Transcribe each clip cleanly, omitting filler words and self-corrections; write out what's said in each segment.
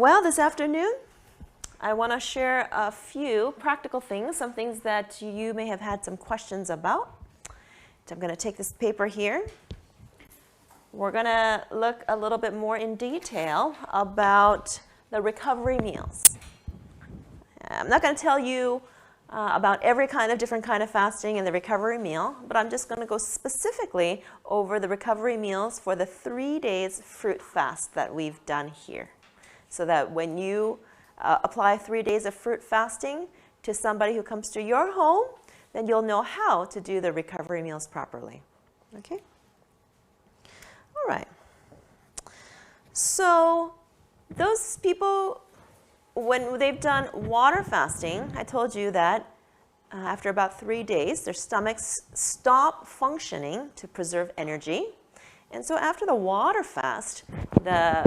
Well, this afternoon, I want to share a few practical things, some things that you may have had some questions about. So I'm going to take this paper here. We're going to look a little bit more in detail about the recovery meals. I'm not going to tell you about every different kind of fasting and the recovery meal, but I'm just going to go specifically over the recovery meals for the 3 days fruit fast that we've done here. So that when you apply 3 days of fruit fasting to somebody who comes to your home, then you'll know how to do the recovery meals properly. Okay? All right. So those people, when they've done water fasting, I told you that after about 3 days, their stomachs stop functioning to preserve energy. And so after the water fast, the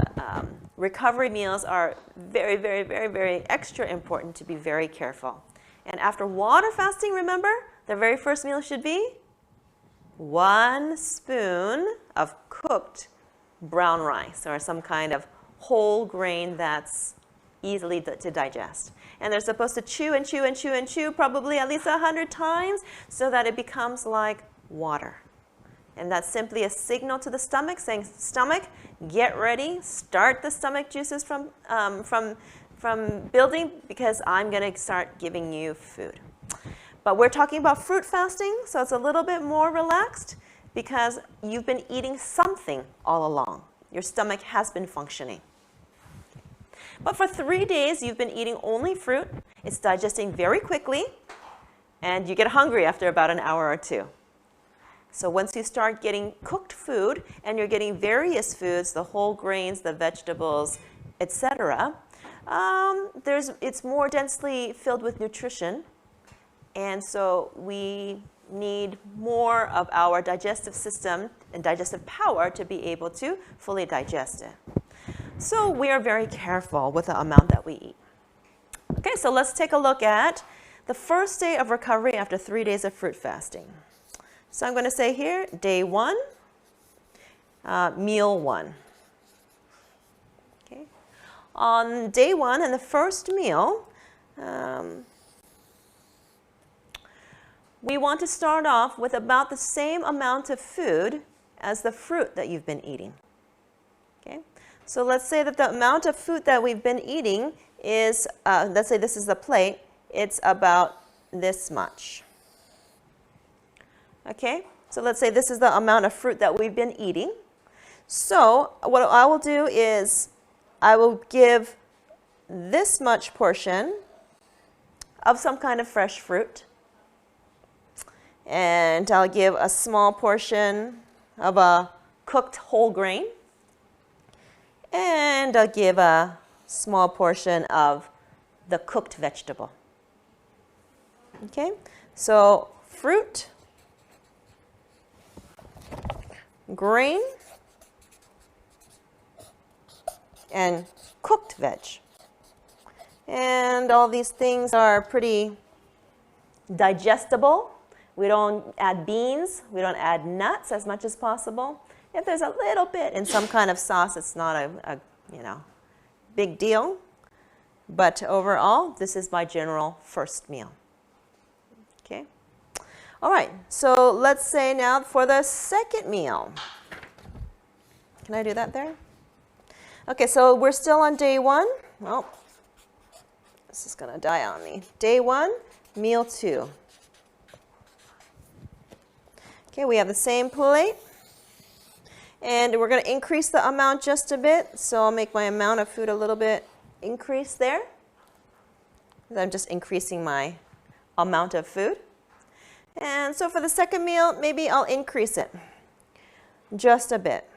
recovery meals are very, very, very, very extra important to be very careful. And after water fasting, remember, the very first meal should be 1 spoon of cooked brown rice or some kind of whole grain that's easily to digest. And they're supposed to chew and chew and chew and chew probably at least 100 times so that it becomes like water. And that's simply a signal to the stomach saying, stomach, get ready, start the stomach juices from building because I'm going to start giving you food. But we're talking about fruit fasting, so it's a little bit more relaxed because you've been eating something all along. Your stomach has been functioning. But for 3 days, you've been eating only fruit. It's digesting very quickly, and you get hungry after about an hour or two. So once you start getting cooked food and you're getting various foods, the whole grains, the vegetables, etc., it's more densely filled with nutrition. And so we need more of our digestive system and digestive power to be able to fully digest it. So we are very careful with the amount that we eat. Okay, so let's take a look at the first day of recovery after 3 days of fruit fasting. So I'm going to say here, day 1, meal 1. Okay. On day 1 and the first meal, we want to start off with about the same amount of food as the fruit that you've been eating. Okay. So let's say that the amount of food that we've been eating is, let's say this is the plate, it's about this much. Okay, so let's say this is the amount of fruit that we've been eating. So what I will do is I will give this much portion of some kind of fresh fruit. And I'll give a small portion of a cooked whole grain. And I'll give a small portion of the cooked vegetable. Okay, so fruit, grain, and cooked veg. And all these things are pretty digestible. We don't add beans. We don't add nuts as much as possible. If there's a little bit in some kind of sauce, it's not a big deal. But overall, this is my general first meal. Okay. All right, so let's say now for the second meal. Can I do that there? Okay, so we're still on day 1. Oh, this is going to die on me. Day 1, meal 2. Okay, we have the same plate. And we're going to increase the amount just a bit. So I'll make my amount of food a little bit increase there. I'm just increasing my amount of food. And so for the second meal, maybe I'll increase it just a bit.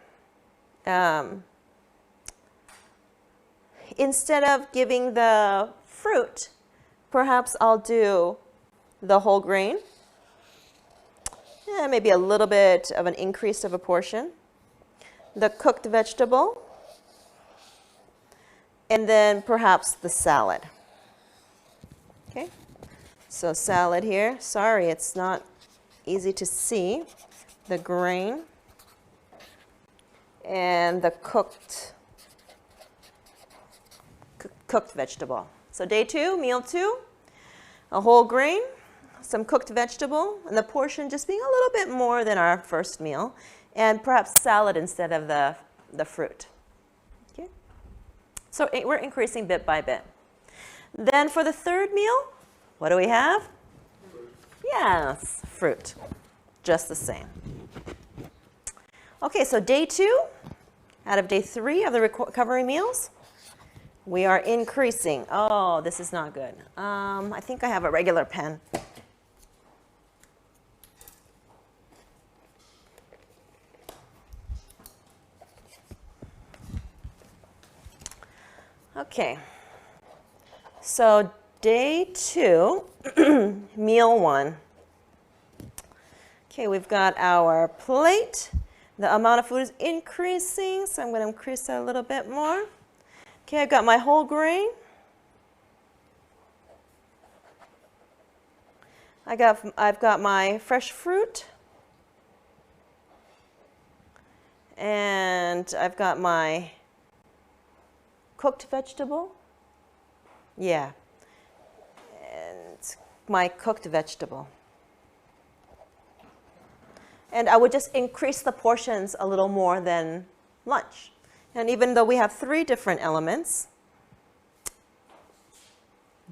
Instead of giving the fruit, perhaps I'll do the whole grain. And maybe a little bit of an increase of a portion. The cooked vegetable. And then perhaps the salad. Okay. So salad here, sorry, it's not easy to see. The grain and the cooked cooked vegetable. So day 2, meal 2, a whole grain, some cooked vegetable, and the portion just being a little bit more than our first meal, and perhaps salad instead of the fruit. Okay? So we're increasing bit by bit. Then for the third meal, what do we have? Yes, fruit. Just the same. Okay, so day 2, out of day 3 of the recovery meals, we are increasing. Oh, this is not good. I think I have a regular pen. Okay, so day 2, meal 1. Okay, we've got our plate. The amount of food is increasing, so I'm going to increase that a little bit more. Okay, I've got my whole grain. I've got my fresh fruit. And I've got my cooked vegetable. Yeah. And my cooked vegetable. And I would just increase the portions a little more than lunch. And even though we have 3 different elements,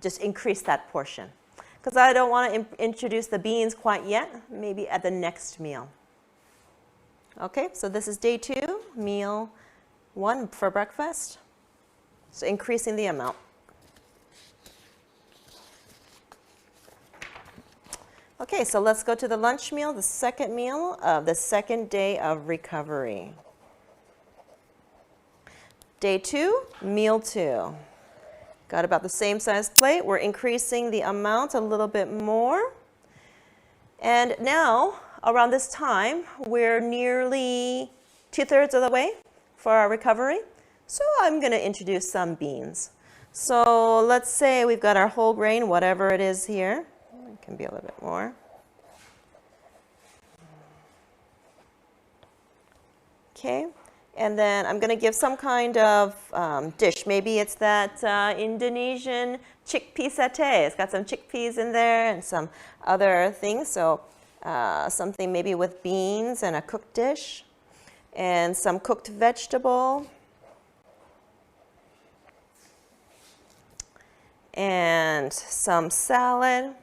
just increase that portion. Because I don't want to introduce the beans quite yet, maybe at the next meal. Okay, so this is day 2, meal 1 for breakfast. So increasing the amount. Okay, so let's go to the lunch meal, the second meal of the second day of recovery. Day 2, meal 2. Got about the same size plate. We're increasing the amount a little bit more. And now, around this time, we're nearly 2/3 of the way for our recovery. So I'm going to introduce some beans. So let's say we've got our whole grain, whatever it is here. It can be a little bit more. Okay, and then I'm going to give some kind of dish. Maybe it's that Indonesian chickpea satay. It's got some chickpeas in there and some other things. So something maybe with beans and a cooked dish and some cooked vegetable. And some salad.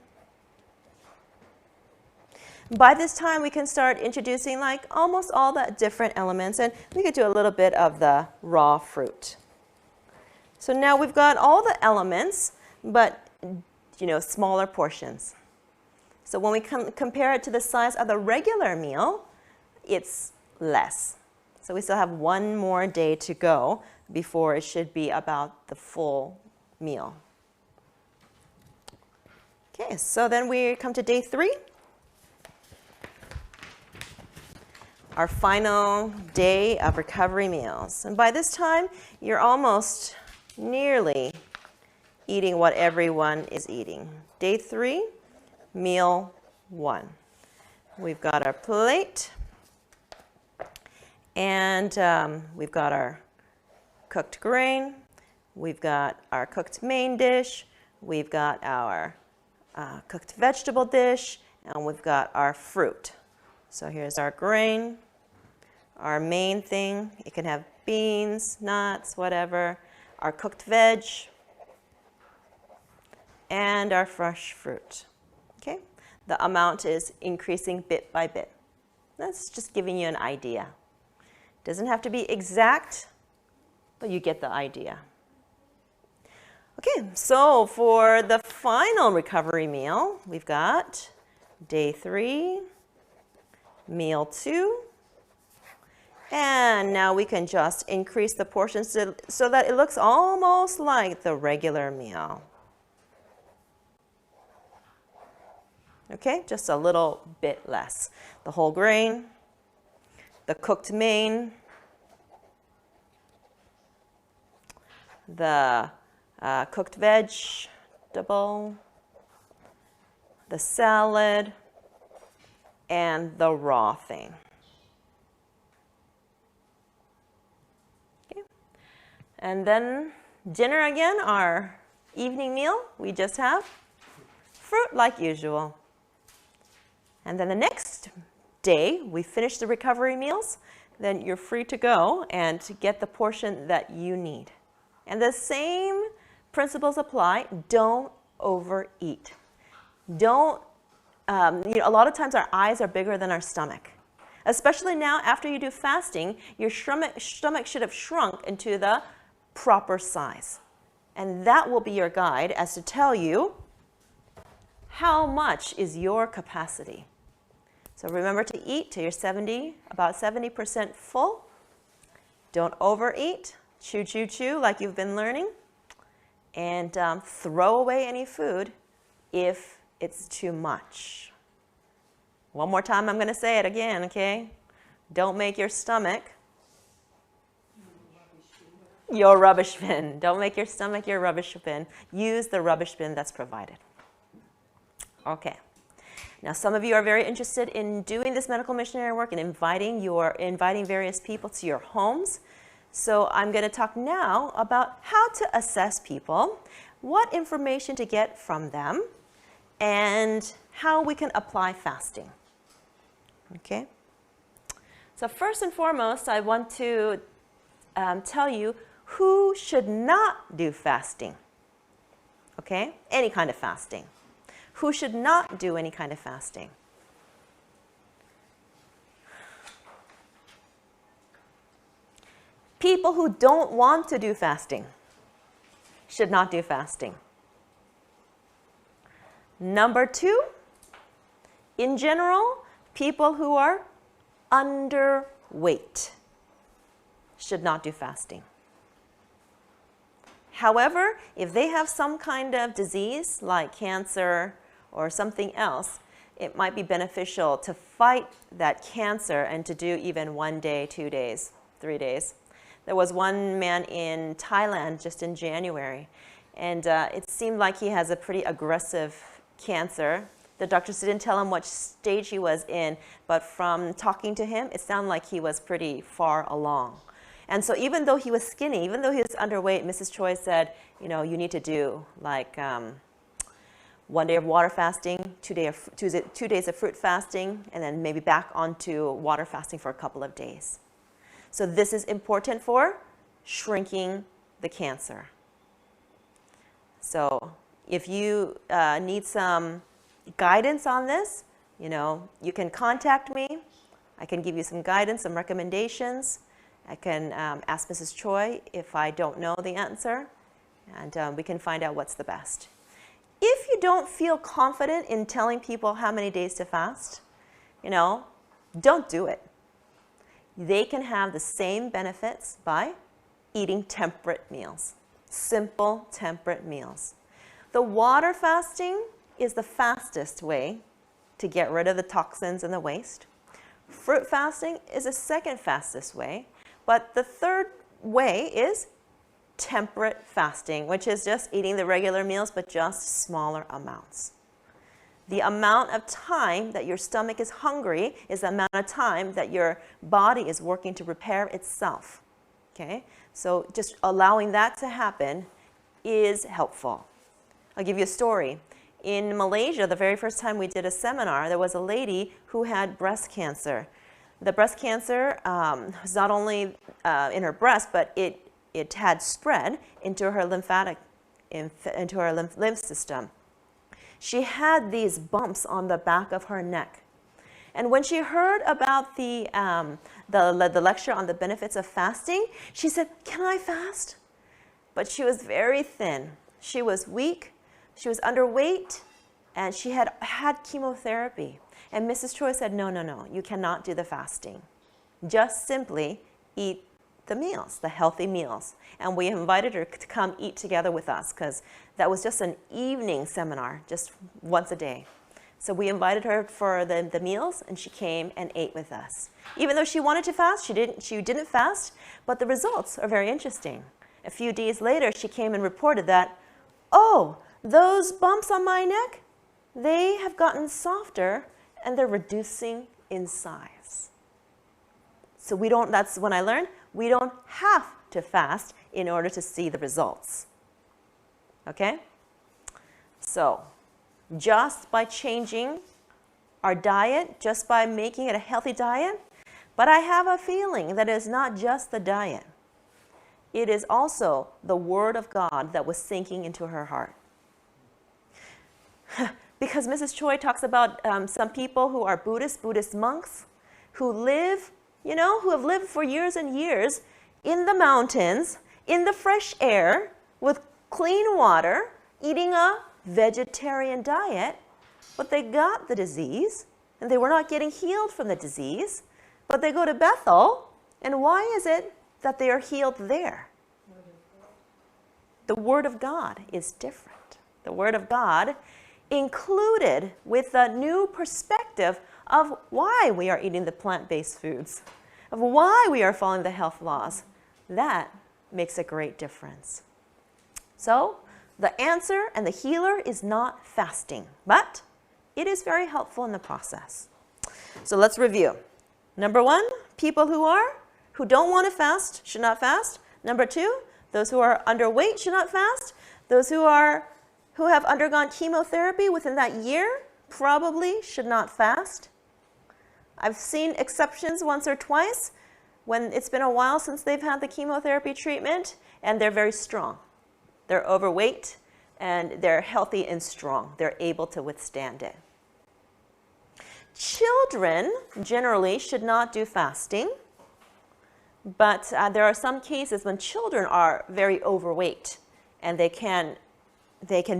By this time, we can start introducing like almost all the different elements, and we could do a little bit of the raw fruit. So now we've got all the elements, but smaller portions. So when we compare it to the size of the regular meal, it's less. So we still have 1 more day to go before it should be about the full meal. Okay, so then we come to day 3. Our final day of recovery meals. And by this time, you're almost nearly eating what everyone is eating. Day 3, meal 1. We've got our plate, and we've got our cooked grain, we've got our cooked main dish, we've got our cooked vegetable dish, and we've got our fruit. So here's our grain, our main thing. It can have beans, nuts, whatever, our cooked veg, and our fresh fruit. Okay? The amount is increasing bit by bit. That's just giving you an idea. Doesn't have to be exact, but you get the idea. Okay, so for the final recovery meal, we've got day 3, meal 2, and now we can just increase the portions so that it looks almost like the regular meal. Okay, just a little bit less. The whole grain, the cooked main, the cooked vegetable, the salad, and the raw thing. Okay. And then Dinner again, our evening meal, we just have fruit like usual. And then the next day, we finish the recovery meals, then you're free to go and to get the portion that you need. And the same principles apply. Don't overeat. Don't, a lot of times our eyes are bigger than our stomach. Especially now, after you do fasting, your stomach should have shrunk into the proper size. And that will be your guide as to tell you how much is your capacity. So remember to eat till you're about 70% full. Don't overeat. Chew, chew, chew like you've been learning. And throw away any food if it's too much. One more time, I'm going to say it again, okay? Don't make your stomach your rubbish bin. Don't make your stomach your rubbish bin. Use the rubbish bin that's provided. Okay. Now, some of you are very interested in doing this medical missionary work and inviting various people to your homes. So I'm going to talk now about how to assess people, what information to get from them, and how we can apply fasting. Okay? So first and foremost, I want to tell you who should not do fasting. Okay? Any kind of fasting. Who should not do any kind of fasting? People who don't want to do fasting should not do fasting. Number 2, in general, people who are underweight should not do fasting. However, if they have some kind of disease like cancer or something else, it might be beneficial to fight that cancer and to do even 1 day, 2 days, 3 days. There was one man in Thailand just in January, and it seemed like he has a pretty aggressive cancer. The doctors didn't tell him what stage he was in, but from talking to him, it sounded like he was pretty far along. And so even though he was skinny, even though he was underweight, Mrs. Choi said, you know, you need to do like 1 day of water fasting, 2 days of fruit fasting, and then maybe back onto water fasting for a couple of days. So this is important for shrinking the cancer. So if you need some guidance on this, you know, you can contact me. I can give you some guidance, some recommendations. I can ask Mrs. Choi if I don't know the answer, and we can find out what's the best. If you don't feel confident in telling people how many days to fast, you know, don't do it. They can have the same benefits by eating temperate meals, simple temperate meals. The water fasting is the fastest way to get rid of the toxins and the waste. Fruit fasting is the second fastest way, but the third way is temperate fasting, which is just eating the regular meals but just smaller amounts. The amount of time that your stomach is hungry is the amount of time that your body is working to repair itself. Okay? So just allowing that to happen is helpful. I'll give you a story. In Malaysia, the very first time we did a seminar, there was a lady who had breast cancer. The breast cancer was not only in her breast, but it had spread into her lymph system. She had these bumps on the back of her neck. And when she heard about the lecture on the benefits of fasting, she said, "Can I fast?" But she was very thin. She was weak, she was underweight, and she had had chemotherapy. And Mrs. Choi said, no, you cannot do the fasting. Just simply eat the meals, the healthy meals. And we invited her to come eat together with us because that was just an evening seminar, just once a day. So we invited her for the meals, and she came and ate with us. Even though she wanted to fast, she didn't fast, but the results are very interesting. A few days later, she came and reported that, oh, those bumps on my neck, they have gotten softer and they're reducing in size. So that's when I learned, we don't have to fast in order to see the results. Okay? So, just by changing our diet, just by making it a healthy diet, but I have a feeling that it's not just the diet. It is also the Word of God that was sinking into her heart. Because Mrs. Choi talks about some people who are Buddhist monks, who live, who have lived for years and years in the mountains, in the fresh air, with clean water, eating a vegetarian diet, but they got the disease, and they were not getting healed from the disease, but they go to Bethel, and why is it that they are healed there? The Word of God is different. The Word of God included with a new perspective of why we are eating the plant-based foods, of why we are following the health laws. That makes a great difference. So, the answer and the healer is not fasting, but it is very helpful in the process. So let's review. Number 1, people who don't want to fast should not fast. Number 2, those who are underweight should not fast. Those who have undergone chemotherapy within that year probably should not fast. I've seen exceptions once or twice when it's been a while since they've had the chemotherapy treatment, and they're very strong. They're overweight, and they're healthy and strong. They're able to withstand it. Children generally should not do fasting, but there are some cases when children are very overweight, and they can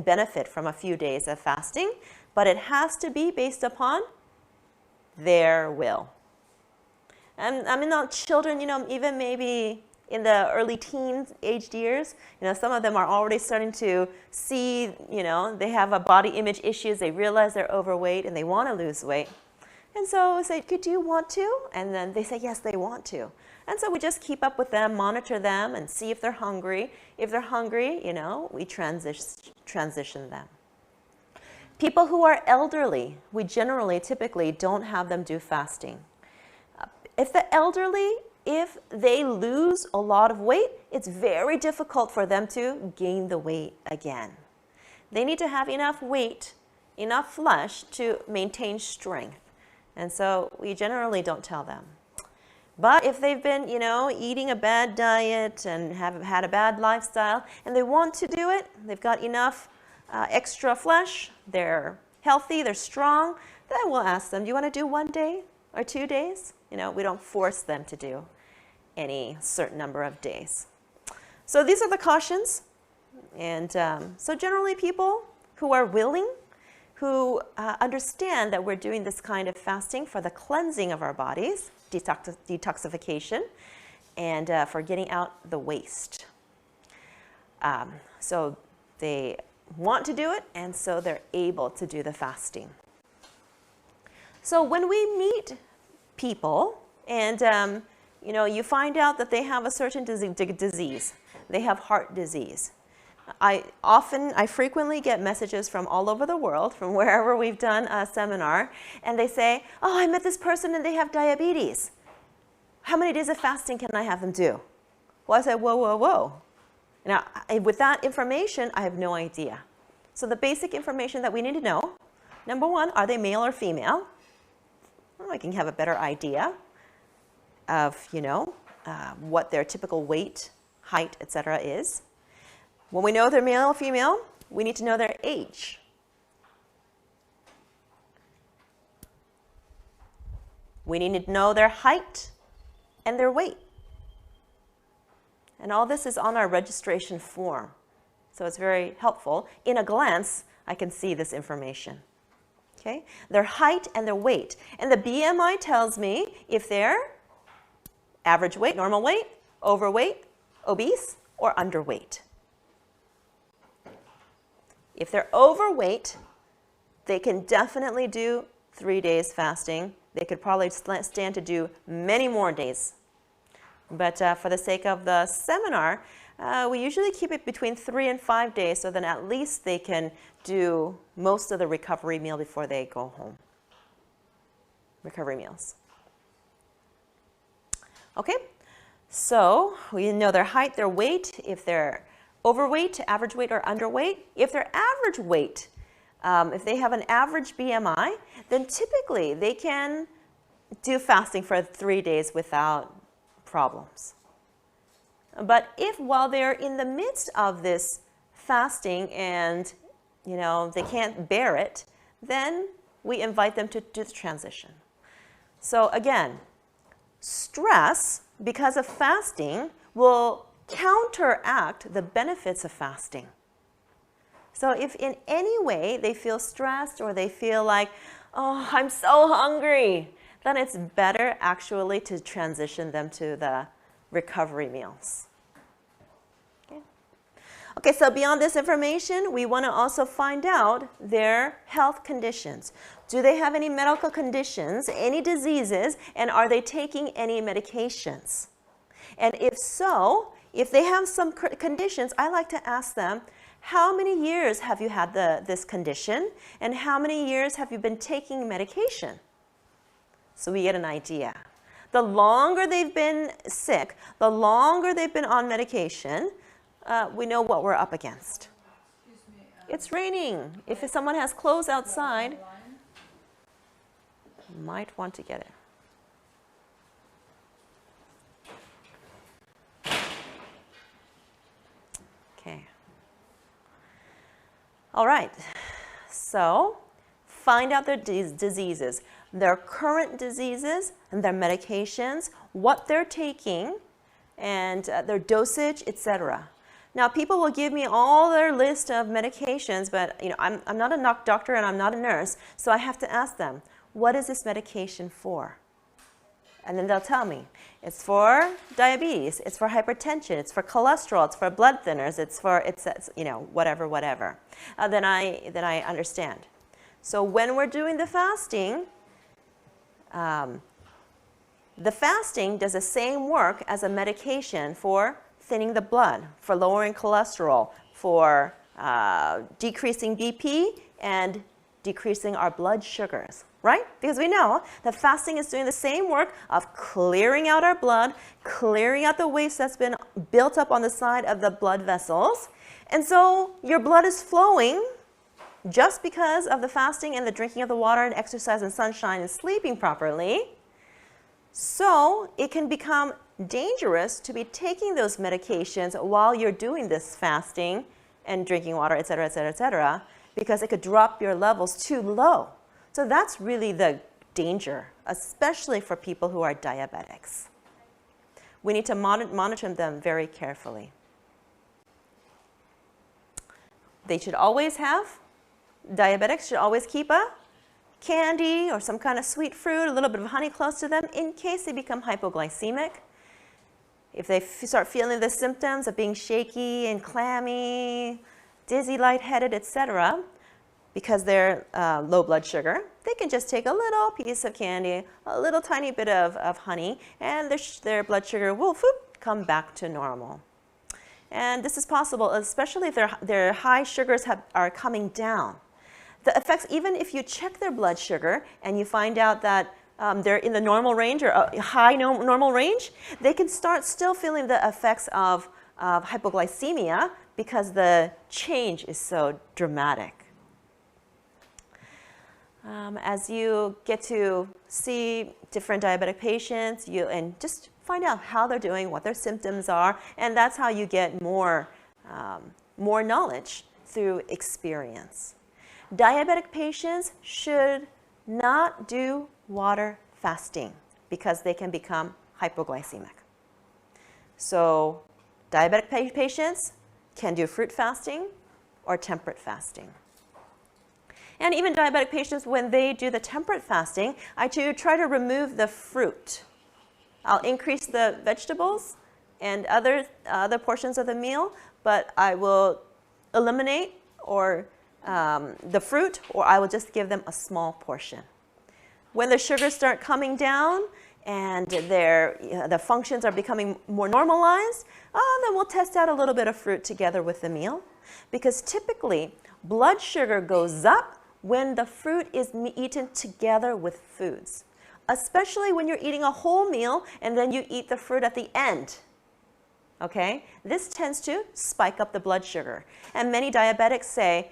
benefit from a few days of fasting, but it has to be based upon their will. And I mean, not children, even maybe in the early teens aged years, some of them are already starting to see, they have a body image issues, they realize they're overweight and they want to lose weight. And so we say, do you want to? And then they say, yes, they want to. And so we just keep up with them, monitor them, and see if they're hungry. If they're hungry, we transition them. People who are elderly, we typically don't have them do fasting. If the elderly, if they lose a lot of weight, it's very difficult for them to gain the weight again. They need to have enough weight, enough flesh to maintain strength. And so we generally don't tell them. But if they've been, eating a bad diet and have had a bad lifestyle, and they want to do it, they've got enough extra flesh, they're healthy, they're strong, then we'll ask them, do you want to do 1 day or 2 days? We don't force them to do any certain number of days. So these are the cautions. And so generally people who are willing, who understand that we're doing this kind of fasting for the cleansing of our bodies, detoxification, and for getting out the waste. So they want to do it, and so they're able to do the fasting. So when we meet people and you find out that they have a certain disease, they have heart disease. I frequently get messages from all over the world, from wherever we've done a seminar, and they say, oh, I met this person and they have diabetes. How many days of fasting can I have them do? Well, I said, whoa. Now, with that information, I have no idea. So the basic information that we need to know, number 1, are they male or female? Well, I can have a better idea of, what their typical weight, height, etc. is. When we know they're male or female, we need to know their age. We need to know their height and their weight. And all this is on our registration form. So it's very helpful. In a glance, I can see this information. Okay? Their height and their weight. And the BMI tells me if they're average weight, normal weight, overweight, obese, or underweight. If they're overweight, they can definitely do 3 days fasting. They could probably stand to do many more days. But for the sake of the seminar, we usually keep it between 3 and 5 days, so then at least they can do most of the recovery meal before they go home. Recovery meals. Okay, So we know their height, their weight, if they're overweight, average weight, or underweight. If they're average weight, if they have an average BMI, then typically they can do fasting for 3 days without problems. But if while they're in the midst of this fasting and they can't bear it, then we invite them to do the transition. So again, stress because of fasting will counteract the benefits of fasting. So if in any way they feel stressed or they feel like, oh, I'm so hungry, then it's better actually to transition them to the recovery meals. Okay, so beyond this information, we want to also find out their health conditions. Do they have any medical conditions, any diseases, and are they taking any medications? And if so, if they have some conditions, I like to ask them, how many years have you had this condition, and how many years have you been taking medication? So we get an idea. The longer they've been sick, the longer they've been on medication, we know what we're up against. It's raining. If someone has clothes outside, might want to get it. Okay. All right. So find out their diseases, their current diseases and their medications, what they're taking, and their dosage, etc. Now, people will give me all their list of medications, but I'm not a doctor and I'm not a nurse, so I have to ask them, what is this medication for? And then they'll tell me, it's for diabetes, it's for hypertension, it's for cholesterol, it's for blood thinners, it's whatever. Then I understand. So when we're doing the fasting does the same work as a medication for thinning the blood, for lowering cholesterol, for decreasing BP and decreasing our blood sugars, right? Because we know that fasting is doing the same work of clearing out our blood, clearing out the waste that's been built up on the side of the blood vessels. And so your blood is flowing just because of the fasting and the drinking of the water and exercise and sunshine and sleeping properly. So it can become dangerous to be taking those medications while you're doing this fasting and drinking water, et cetera, because it could drop your levels too low. So that's really the danger, especially for people who are diabetics. We need to monitor them very carefully. Diabetics should always keep a candy or some kind of sweet fruit, a little bit of honey close to them in case they become hypoglycemic. If they start feeling the symptoms of being shaky and clammy, dizzy, lightheaded, etc., because they're low blood sugar, they can just take a little piece of candy, a little tiny bit of honey, and their blood sugar will come back to normal. And this is possible, especially if their high sugars are coming down. The effects, even if you check their blood sugar and you find out that they're in the normal range or high normal range, they can start still feeling the effects of hypoglycemia because the change is so dramatic. As you get to see different diabetic patients, and just find out how they're doing, what their symptoms are, and that's how you get more knowledge through experience. Diabetic patients should not do water fasting because they can become hypoglycemic. So diabetic patients can do fruit fasting or temperate fasting. And even diabetic patients, when they do the temperate fasting, I try to remove the fruit. I'll increase the vegetables and other portions of the meal, but I will eliminate the fruit, or I will just give them a small portion. When the sugars start coming down and the functions are becoming more normalized, then we'll test out a little bit of fruit together with the meal. Because typically, blood sugar goes up when the fruit is eaten together with foods, especially when you're eating a whole meal and then you eat the fruit at the end. Okay? This tends to spike up the blood sugar. And many diabetics say,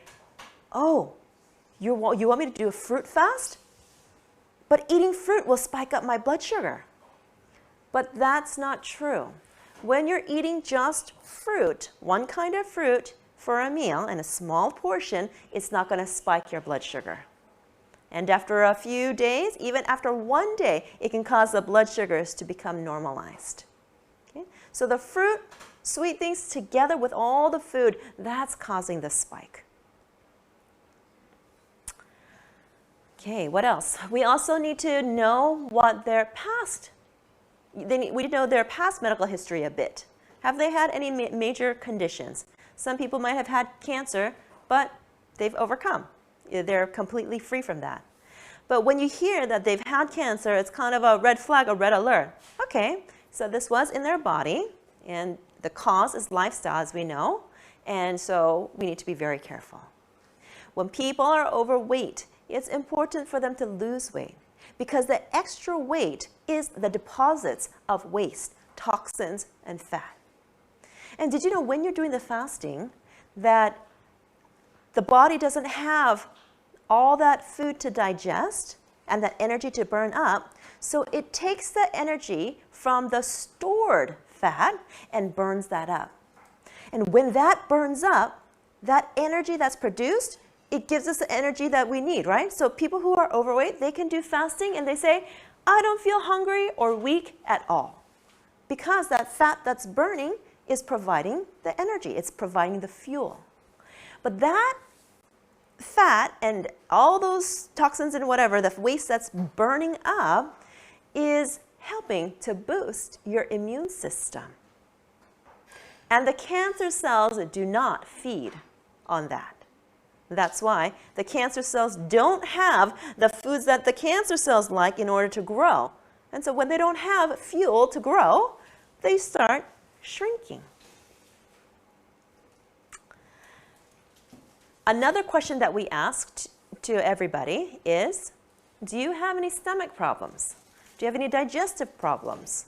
oh, you want me to do a fruit fast? But eating fruit will spike up my blood sugar. But that's not true. When you're eating just fruit, one kind of fruit for a meal and a small portion, it's not going to spike your blood sugar. And after a few days, even after 1 day, it can cause the blood sugars to become normalized. Okay? So the fruit, sweet things together with all the food, that's causing the spike. Okay, what else? We also need to know what their past, we need to know their past medical history a bit. Have they had any major conditions? Some people might have had cancer, but they've overcome. They're completely free from that. But when you hear that they've had cancer, it's kind of a red flag, a red alert. Okay, so this was in their body, and the cause is lifestyle, as we know, and so we need to be very careful. When people are overweight, it's important for them to lose weight because the extra weight is the deposits of waste, toxins, and fat. And did you know when you're doing the fasting that the body doesn't have all that food to digest and that energy to burn up, so it takes the energy from the stored fat and burns that up. And when that burns up, that energy that's produced, it gives us the energy that we need, right? So people who are overweight, they can do fasting and they say, I don't feel hungry or weak at all. Because that fat that's burning is providing the energy, it's providing the fuel. But that fat and all those toxins and whatever, the waste that's burning up is helping to boost your immune system. And the cancer cells do not feed on that. That's why the cancer cells don't have the foods that the cancer cells like in order to grow. And so when they don't have fuel to grow, they start shrinking. Another question that we asked to everybody is, do you have any stomach problems? Do you have any digestive problems?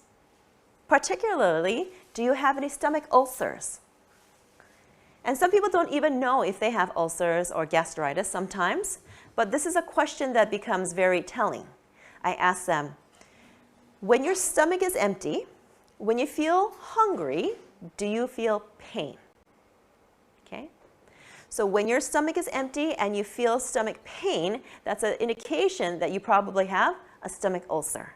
Particularly, do you have any stomach ulcers? And some people don't even know if they have ulcers or gastritis sometimes, but this is a question that becomes very telling. I ask them, when your stomach is empty, when you feel hungry, do you feel pain? Okay? So when your stomach is empty and you feel stomach pain, that's an indication that you probably have a stomach ulcer.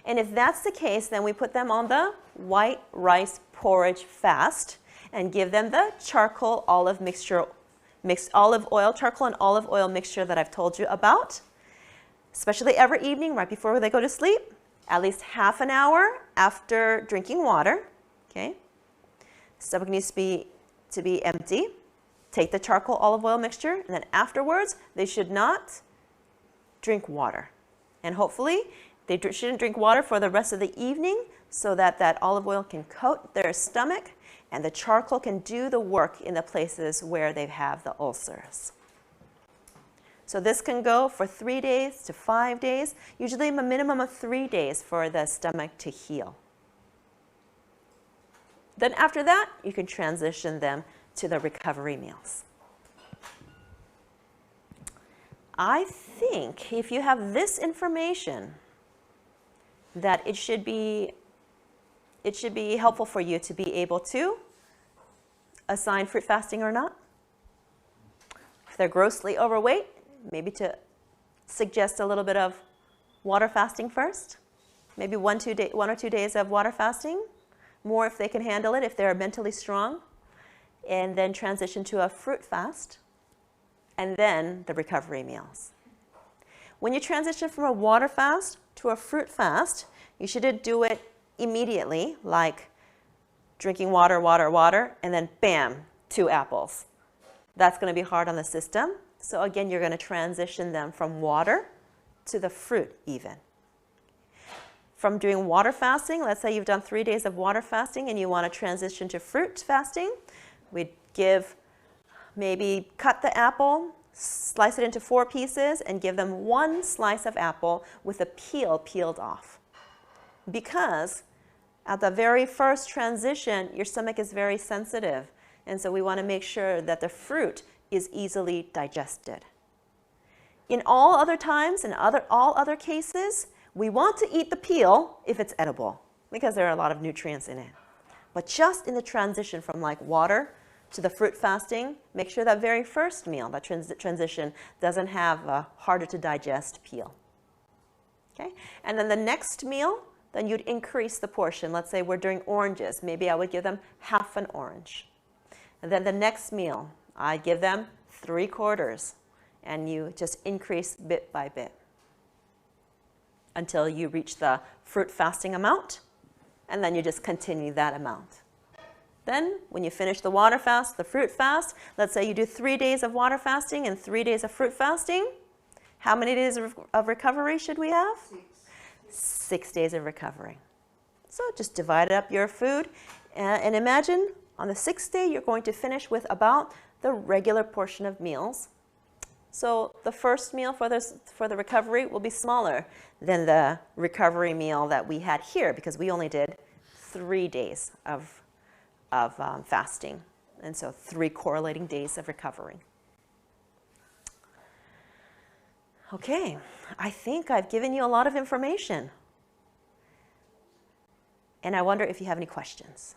And if that's the case, then we put them on the white rice porridge fast and give them the charcoal olive mixture, mixed olive oil, charcoal and olive oil mixture that I've told you about, especially every evening right before they go to sleep, at least half an hour after drinking water. Okay? Stomach needs to be empty. Take the charcoal olive oil mixture, and then afterwards, they should not drink water. And hopefully, they shouldn't drink water for the rest of the evening so that that olive oil can coat their stomach and the charcoal can do the work in the places where they have the ulcers. So this can go for 3 days to 5 days, usually a minimum of 3 days for the stomach to heal. Then after that, you can transition them to the recovery meals. I think if you have this information, that it should be helpful for you to be able to assign fruit fasting or not. If they're grossly overweight, maybe to suggest a little bit of water fasting first. Maybe 1 or 2 days of water fasting, more if they can handle it, if they're mentally strong, and then transition to a fruit fast, and then the recovery meals. When you transition from a water fast to a fruit fast, you shouldn't do it immediately, like drinking water, water, water, and then bam, 2 apples. That's going to be hard on the system. So again, you're going to transition them from water to the fruit even. From doing water fasting, let's say you've done 3 days of water fasting and you want to transition to fruit fasting, we'd maybe cut the apple, slice it into 4 pieces, and give them 1 slice of apple with the peel peeled off. Because At the very first transition, your stomach is very sensitive. And so we want to make sure that the fruit is easily digested. In all other times, in all other cases, we want to eat the peel if it's edible because there are a lot of nutrients in it. But just in the transition from like water to the fruit fasting, make sure that very first meal, that transition, doesn't have a harder to digest peel. Okay? And then the next meal, then you'd increase the portion. Let's say we're doing oranges. Maybe I would give them half an orange. And then the next meal, I give them 3/4. And you just increase bit by bit until you reach the fruit fasting amount. And then you just continue that amount. Then when you finish the water fast, the fruit fast, let's say you do 3 days of water fasting and 3 days of fruit fasting. How many days of recovery should we have? 6 days of recovery. So just divide up your food and imagine on the 6th day you're going to finish with about the regular portion of meals. So the first meal for the recovery will be smaller than the recovery meal that we had here because we only did 3 days of fasting. And so 3 correlating days of recovery. Okay, I think I've given you a lot of information. And I wonder if you have any questions.